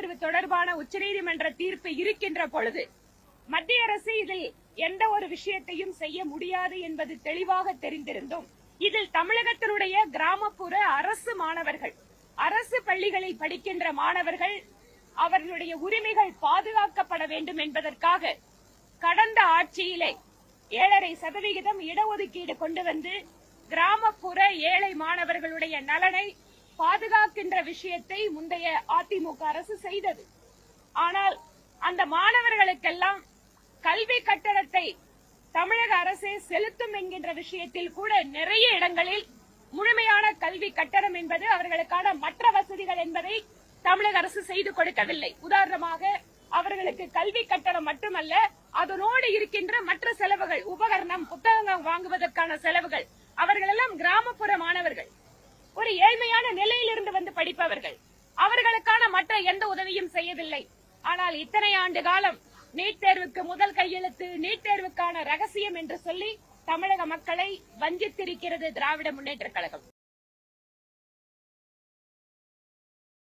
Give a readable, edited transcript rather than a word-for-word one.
தேர்வு தொடர்பான உச்சநீதிமன்ற தீர்ப்பு இருக்கின்ற பொழுது மத்திய அரசு இதில் எந்த ஒரு விஷயத்தையும் செய்ய முடியாது என்பது தெளிவாக தெரிந்திருந்தும் இதில் தமிழகத்தினுடைய கிராமப்புற அரசு மாணவர்கள், அரசு பள்ளிகளில் படிக்கின்ற மாணவர்கள், அவர்களுடைய உரிமைகள் பாதுகாக்கப்பட வேண்டும் என்பதற்காக கடந்த ஆட்சியிலே 7.5% இடஒதுக்கீடு கொண்டு வந்து கிராமப்புற ஏழை மாணவர்களுடைய நலனை பாதுகாக்கின்ற விஷயத்தை முந்தைய அதிமுக அரசு செய்தது. ஆனால் அந்த மாணவர்களுக்கெல்லாம் கல்வி கட்டணத்தை தமிழக அரசே செலுத்தும் என்கின்ற விஷயத்தில் கூட நிறைய இடங்களில் முழுமையான கல்வி கட்டணம் என்பது அவர்களுக்கான மற்ற வசதிகள் என்பதை தமிழக அரசு செய்து கொடுக்கவில்லை. உதாரணமாக அவர்களுக்கு கல்வி கட்டணம் மட்டுமல்ல, அதனோடு இருக்கின்ற மற்ற செலவுகள், உபகரணம், புத்தகங்கள் வாங்குவதற்கான செலவுகள், அவர்கள் எல்லாம் கிராமப்புற மாணவர்கள், ஒரு ஏழ்மையான நிலையிலிருந்து வந்து படிப்பவர்கள், அவர்களுக்கான மற்ற எந்த உதவியும் செய்யவில்லை. ஆனால் இத்தனை ஆண்டு காலம் நீட் தேர்வுக்கு முதல் கையெழுத்து, நீட் தேர்வுக்கான ரகசியம் என்று சொல்லி தமிழக மக்களை வஞ்சித்திருக்கிறது திராவிட முன்னேற்ற கழகம்.